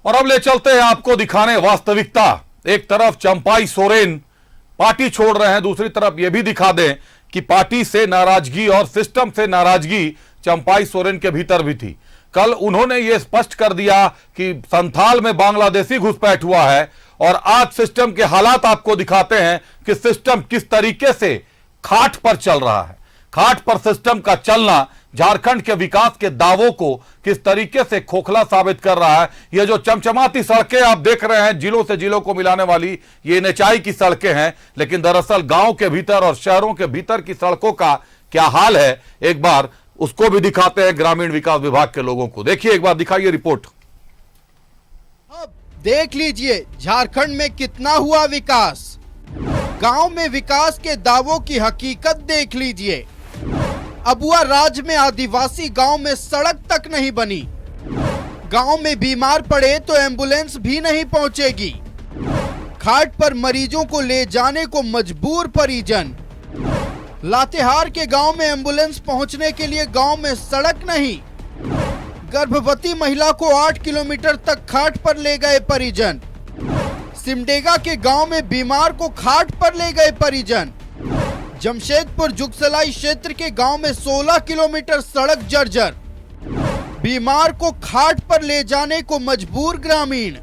और अब ले चलते हैं आपको दिखाने वास्तविकता। एक तरफ चंपाई सोरेन पार्टी छोड़ रहे हैं, दूसरी तरफ यह भी दिखा दें कि पार्टी से नाराजगी और सिस्टम से नाराजगी चंपाई सोरेन के भीतर भी थी। कल उन्होंने यह स्पष्ट कर दिया कि संथाल में बांग्लादेशी घुसपैठ हुआ है और आज सिस्टम के हालात आपको दिखाते हैं कि सिस्टम किस तरीके से खाट पर चल रहा है। खाट पर सिस्टम का चलना झारखंड के विकास के दावों को किस तरीके से खोखला साबित कर रहा है। ये जो चमचमाती सड़कें आप देख रहे हैं, जिलों से जिलों को मिलाने वाली ये निचाई की सड़कें हैं, लेकिन दरअसल गांव के भीतर और शहरों के भीतर की सड़कों का क्या हाल है, एक बार उसको भी दिखाते हैं ग्रामीण विकास विभाग के लोगों को। देखिए, एक बार दिखाइए रिपोर्ट। अब देख लीजिए झारखंड में कितना हुआ विकास। गांव में विकास के दावों की हकीकत देख लीजिए। अबुआ राज्य में आदिवासी गांव में सड़क तक नहीं बनी। गांव में बीमार पड़े तो एम्बुलेंस भी नहीं पहुंचेगी। खाट पर मरीजों को ले जाने को मजबूर परिजन। लातेहार के गांव में एम्बुलेंस पहुंचने के लिए गांव में सड़क नहीं। गर्भवती महिला को 8 किलोमीटर तक खाट पर ले गए परिजन। सिमडेगा के गांव में बीमार को खाट पर ले गए परिजन। जमशेदपुर जुगसलाई क्षेत्र के गांव में 16 किलोमीटर सड़क जर्जर। बीमार को खाट पर ले जाने को मजबूर ग्रामीण।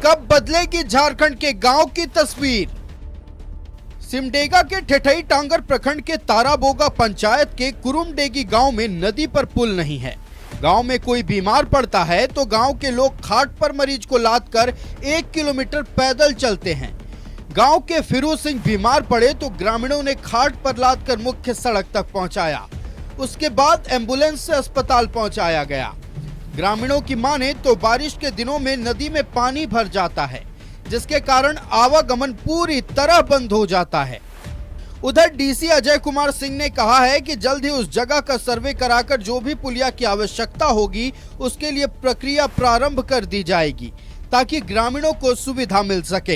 कब बदलेगी झारखंड के गांव की तस्वीर। सिमडेगा के ठेठई टांगर प्रखंड के ताराबोगा पंचायत के कुरुमडेगी गांव में नदी पर पुल नहीं है। गांव में कोई बीमार पड़ता है तो गांव के लोग खाट पर मरीज को लादकर 1 किलोमीटर पैदल चलते हैं। गांव के फिरोज सिंह बीमार पड़े तो ग्रामीणों ने खाट पर लादकर मुख्य सड़क तक पहुंचाया। उसके बाद एम्बुलेंस से अस्पताल पहुंचाया गया। ग्रामीणों की माने तो बारिश के दिनों में नदी में पानी भर जाता है, जिसके कारण आवागमन पूरी तरह बंद हो जाता है। उधर डीसी अजय कुमार सिंह ने कहा है कि जल्द ही उस जगह का सर्वे कराकर जो भी पुलिया की आवश्यकता होगी उसके लिए प्रक्रिया प्रारंभ कर दी जाएगी, ताकि ग्रामीणों को सुविधा मिल सके।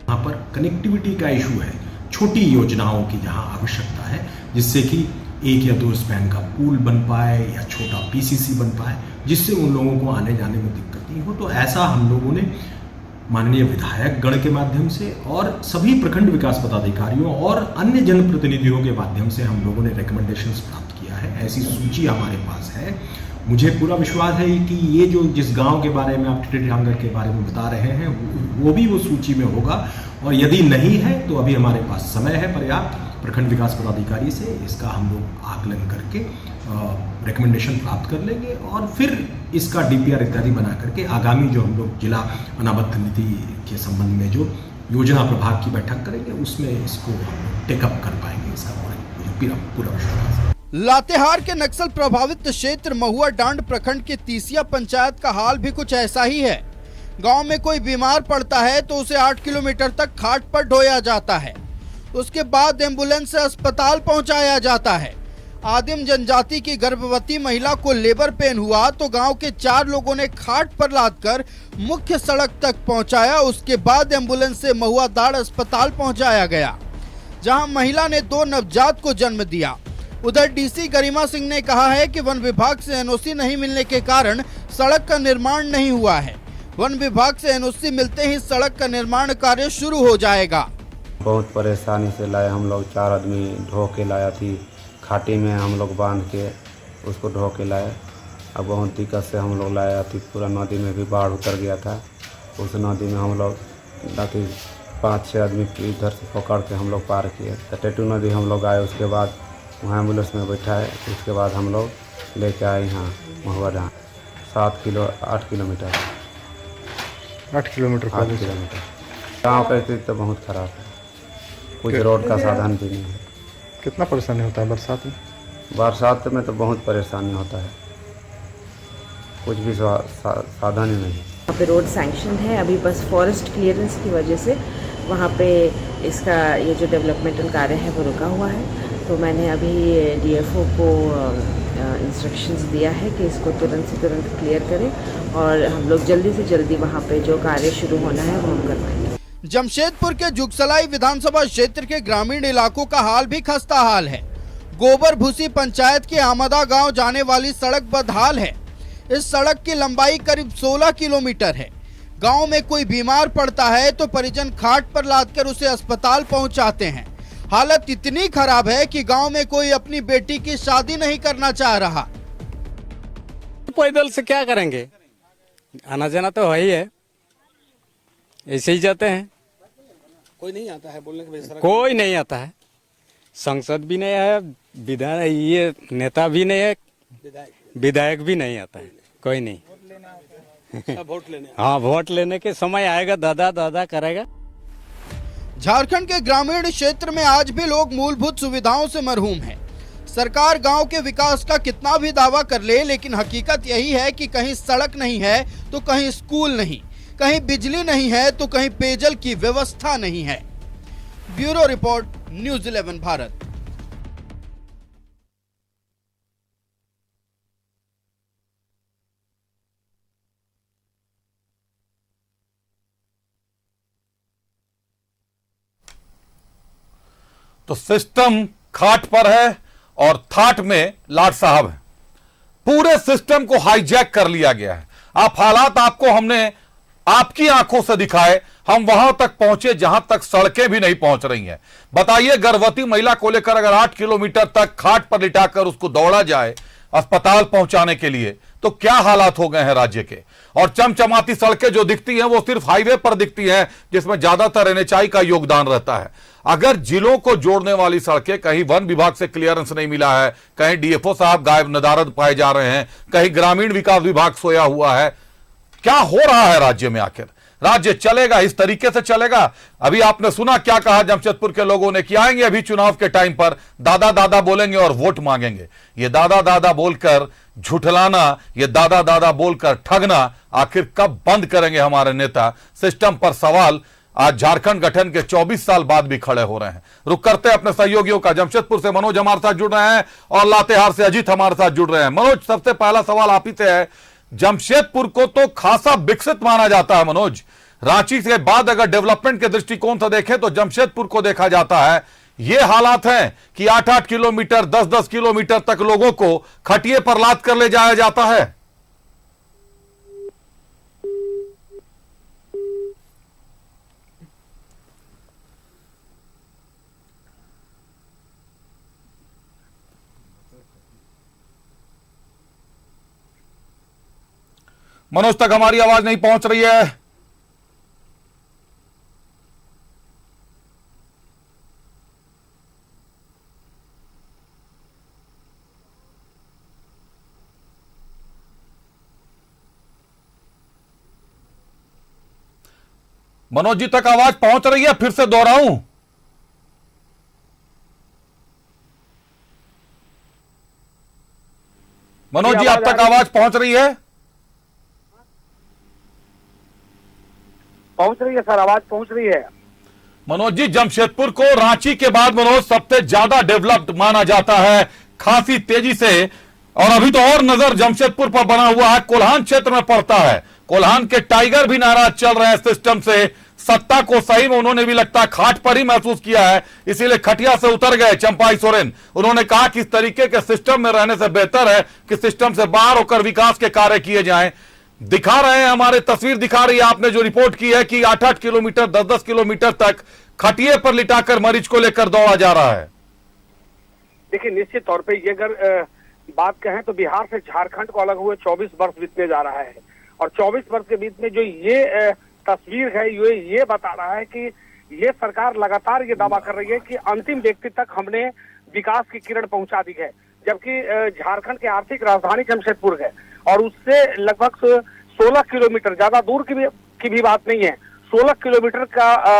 यहाँ पर कनेक्टिविटी का इशू है, छोटी योजनाओं की जहाँ आवश्यकता है, जिससे कि 1 या 2 स्पैन का पुल बन पाए या छोटा पीसीसी बन पाए, जिससे उन लोगों को आने जाने में दिक्कत नहीं हो। तो ऐसा हम लोगों ने माननीय विधायक गण के माध्यम से और सभी प्रखंड विकास पदाधिकारियों और अन्य जनप्रतिनिधियों के माध्यम से हम लोगों ने रिकमेंडेशंस प्राप्त किया है। ऐसी सूची हमारे पास है। मुझे पूरा विश्वास है कि ये जो जिस गांव के बारे में आप ठेठई टांगर के बारे में बता रहे हैं वो भी वो सूची में होगा, और यदि नहीं है तो अभी हमारे पास समय है पर्याप्त। प्रखंड विकास पदाधिकारी से इसका हम लोग आकलन करके रिकमेंडेशन प्राप्त कर लेंगे और फिर इसका डीपीआर इत्यादि बना करके आगामी जो हम लोग जिला अनाबद्ध नीति के संबंध में जो योजना प्रभाग की बैठक करेंगे उसमें इसको टेकअप कर पाएंगे। इसका पूरा विश्वास है। लातेहार के नक्सल प्रभावित क्षेत्र महुआ डांड प्रखंड के तीसिया पंचायत का हाल भी कुछ ऐसा ही है। गांव में कोई बीमार पड़ता है तो उसे 8 किलोमीटर तक खाट पर ढोया जाता है। उसके बाद एम्बुलेंस से अस्पताल पहुंचाया जाता है। आदिम जनजाति की गर्भवती महिला को लेबर पेन हुआ तो गांव के 4 लोगों ने खाट पर लादकर मुख्य सड़क तक पहुंचाया। उसके बाद एम्बुलेंस से महुआ दाड़ अस्पताल पहुंचाया गया, जहां महिला ने 2 नवजात को जन्म दिया। उधर डीसी गरिमा सिंह ने कहा है कि वन विभाग से एनओसी नहीं मिलने के कारण सड़क का निर्माण नहीं हुआ है। वन विभाग से एनओसी मिलते ही सड़क का निर्माण कार्य शुरू हो जाएगा। बहुत परेशानी से लाए हम लोग, 4 आदमी ढो के लाया थी। खाटी में हम लोग बांध के उसको ढो के लाए। अब बहुत दिक्कत से हम लोग लाया थी। पूरा नदी में भी बाढ़ उतर गया था। उस नदी में हम लोग 5-6 आदमी इधर से पकड़ के हम लोग पार किए। टेटू नदी हम लोग आए, उसके बाद वहाँ एम्बुलेंस में बैठा है। उसके बाद हम लोग लेके आए यहाँ महुआ डांड 8 किलोमीटर 8 किलोमीटर गाँव का स्थिति तो बहुत ख़राब है। कुछ रोड का साधन भी नहीं है। कितना परेशानी होता है बरसात में? बरसात में तो बहुत परेशानी होता है, कुछ भी साधन ही नहीं। वहाँ पे रोड सैंक्शन है, अभी बस फॉरेस्ट क्लियरेंस की वजह से वहाँ पे इसका ये जो डेवलपमेंटल कार्य है वो रुका हुआ है। तो मैंने अभी डीएफओ को इंस्ट्रक्शंस दिया है कि इसको तुरंत से तुरंत क्लियर करें और हम लोग जल्दी से जल्दी वहाँ पे जो कार्य शुरू होना है वो हम कर पाएंगे। जमशेदपुर के जुगसलाई विधानसभा क्षेत्र के ग्रामीण इलाकों का हाल भी खस्ता हाल है। गोबर भूसी पंचायत के आमदा गांव जाने वाली सड़क बदहाल है। इस सड़क की लंबाई करीब 16 किलोमीटर है। गांव में कोई बीमार पड़ता है तो परिजन खाट पर लादकर उसे अस्पताल पहुंचाते हैं। हालत इतनी खराब है कि गांव में कोई अपनी बेटी की शादी नहीं करना चाह रहा। पैदल से क्या करेंगे, आना जाना तो है ही है, ऐसे ही जाते हैं। कोई नहीं आता है बोलने के वजह, कोई नहीं आता है, संसद भी नहीं है, विधायक ये नेता भी नहीं है, विधायक भी नहीं आता है, कोई नहीं। वोट लेने हाँ, वोट लेने के समय आएगा, दादा दादा करेगा। झारखंड के ग्रामीण क्षेत्र में आज भी लोग मूलभूत सुविधाओं से मरहूम हैं। सरकार गांव के विकास का कितना भी दावा कर ले, लेकिन हकीकत यही है कि कहीं सड़क नहीं है तो कहीं स्कूल नहीं, कहीं बिजली नहीं है तो कहीं पेयजल की व्यवस्था नहीं है। Bureau report, news 11 Bharat. तो सिस्टम खाट पर है और थाट में लाट साहब हैं। पूरे सिस्टम को हाईजैक कर लिया गया है। आप हालात आपको हमने आपकी आंखों से दिखाए, हम वहां तक पहुंचे जहां तक सड़कें भी नहीं पहुंच रही हैं। बताइए, गर्भवती महिला को लेकर अगर 8 किलोमीटर तक खाट पर लिटाकर उसको दौड़ा जाए अस्पताल पहुंचाने के लिए, तो क्या हालात हो गए हैं राज्य के। और चमचमाती सड़कें जो दिखती हैं वो सिर्फ हाईवे पर दिखती हैं, जिसमें ज्यादातर एनएचआई का योगदान रहता है। अगर जिलों को जोड़ने वाली सड़कें, कहीं वन विभाग से क्लियरेंस नहीं मिला है, कहीं डीएफओ साहब गायब नदारद पाए जा रहे हैं, कहीं ग्रामीण विकास विभाग सोया हुआ है, क्या हो रहा है राज्य में। आखिर राज्य चलेगा इस तरीके से चलेगा। अभी आपने सुना क्या कहा जमशेदपुर के लोगों ने कि आएंगे अभी चुनाव के टाइम पर दादा दादा बोलेंगे और वोट मांगेंगे। ये दादा दादा बोलकर झुठलाना, ये दादा दादा बोलकर ठगना आखिर कब बंद करेंगे हमारे नेता। सिस्टम पर सवाल आज झारखंड गठन के 24 साल बाद भी खड़े हो रहे हैं। रुक करते हैं अपने सहयोगियों का। जमशेदपुर से मनोज हमारे साथ जुड़ रहे हैं और लातेहार से अजीत हमारे साथ जुड़ रहे हैं। मनोज, सबसे पहला सवाल आप ही से है। जमशेदपुर को तो खासा विकसित माना जाता है मनोज, रांची के बाद अगर डेवलपमेंट के दृष्टिकोण से देखें तो जमशेदपुर को देखा जाता है। ये हालात हैं कि 8-8 किलोमीटर 10-10 किलोमीटर तक लोगों को खटिए पर लाद कर ले जाया जाता है। मनोज तक हमारी आवाज नहीं पहुंच रही है। मनोज जी तक आवाज पहुंच रही है, फिर से दोहराऊं। मनोज जी, आप तक आवाज पहुंच रही है? पहुंच रही है सर, आवाज पहुंच रही है। मनोज जी, जमशेदपुर को रांची के बाद मनोज सबसे ज्यादा डेवलप्ड माना जाता है, खासी तेजी से। और अभी तो और नजर जमशेदपुर पर बना हुआ है, कोल्हान क्षेत्र में पड़ता है। कोल्हान के टाइगर भी नाराज चल रहे हैं सिस्टम से। सत्ता को सही में उन्होंने भी लगता है खाट पर ही महसूस किया है, इसीलिए खटिया से उतर गए चंपाई सोरेन। उन्होंने कहा कि इस तरीके के सिस्टम में रहने से बेहतर है कि सिस्टम से बाहर होकर विकास के कार्य किए जाएं। दिखा रहे हैं, हमारे तस्वीर दिखा रही है, आपने जो रिपोर्ट की है कि 8-8 किलोमीटर 10-10 किलोमीटर तक खटिए पर लिटाकर मरीज को लेकर दौड़ा जा रहा है। देखिए, निश्चित तौर पे ये अगर बात कहें तो बिहार से झारखंड को अलग हुए 24 वर्ष बीतने जा रहा है। और 24 वर्ष के बीच में जो ये तस्वीर है ये बता रहा है कि ये सरकार लगातार ये दावा कर रही है कि अंतिम व्यक्ति तक हमने विकास की किरण पहुंचा दी है, जबकि झारखंड की आर्थिक राजधानी जमशेदपुर है और उससे लगभग 16 किलोमीटर, ज्यादा दूर की भी बात नहीं है, 16 किलोमीटर का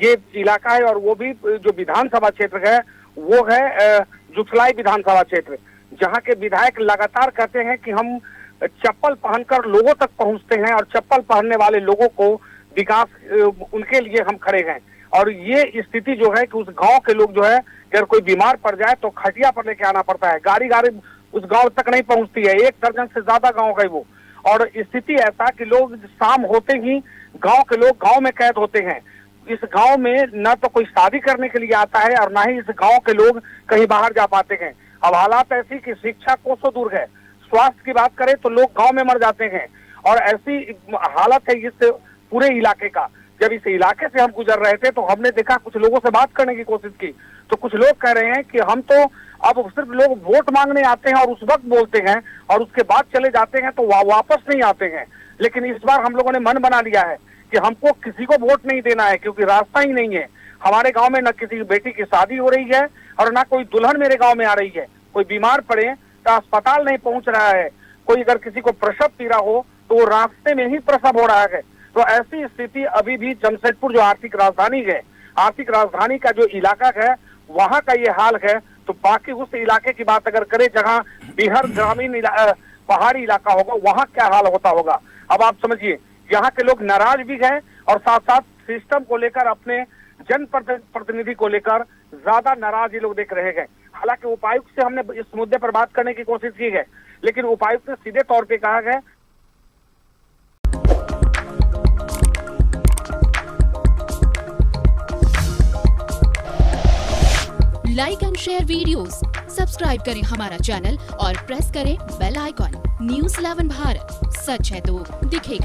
ये इलाका है। और वो भी जो विधानसभा क्षेत्र है वो है जुथलाई विधानसभा क्षेत्र, जहाँ के विधायक लगातार कहते हैं कि हम चप्पल पहनकर लोगों तक पहुंचते हैं और चप्पल पहनने वाले लोगों को विकास उनके लिए हम खड़े हैं। और ये स्थिति जो है कि उस गांव के लोग जो है, अगर कोई बीमार पड़ जाए तो खटिया पर लेके आना पड़ता है, गाड़ी उस गांव तक नहीं पहुंचती है। 1 दर्जन से ज्यादा गांव गए वो। और स्थिति ऐसा कि लोग शाम होते ही गांव के लोग गांव में कैद होते हैं। इस गांव में न तो कोई शादी करने के लिए आता है और न ही इस गांव के लोग कहीं बाहर जा पाते हैं। अब हालात ऐसी कि शिक्षा कोसों दूर है, स्वास्थ्य की बात करें तो लोग गांव में मर जाते हैं और ऐसी हालत है इस पूरे इलाके का। जब इस इलाके से हम गुजर रहे थे तो हमने देखा, कुछ लोगों से बात करने की कोशिश की तो कुछ लोग कह रहे हैं कि हम तो अब सिर्फ लोग वोट मांगने आते हैं और उस वक्त बोलते हैं और उसके बाद चले जाते हैं तो वापस नहीं आते हैं। लेकिन इस बार हम लोगों ने मन बना लिया है कि हमको किसी को वोट नहीं देना है, क्योंकि रास्ता ही नहीं है। हमारे गांव में न किसी की बेटी की शादी हो रही है और ना कोई दुल्हन मेरे गांव में आ रही है। कोई बीमार पड़े तो अस्पताल नहीं पहुंच रहा है, कोई अगर किसी को प्रसव पीड़ा हो तो वो रास्ते में ही प्रसव हो रहा है। तो ऐसी स्थिति अभी भी जमशेदपुर जो आर्थिक राजधानी है, आर्थिक राजधानी का जो इलाका है वहां का ये हाल है। तो बाकी उस इलाके की बात अगर करें जहां बिहार ग्रामीण पहाड़ी इलाका होगा वहां क्या हाल होता होगा। अब आप समझिए, यहाँ के लोग नाराज भी हैं और साथ साथ सिस्टम को लेकर, अपने जनप्रतिनिधि को लेकर ज्यादा नाराज ये लोग देख रहे हैं। हालांकि उपायुक्त से हमने इस मुद्दे पर बात करने की कोशिश की है, लेकिन उपायुक्त ने सीधे तौर पे कहा है like and share videos, subscribe करें हमारा चैनल और प्रेस करें बेल आइकॉन। न्यूज़ 11 भारत, सच है तो दिखेगा।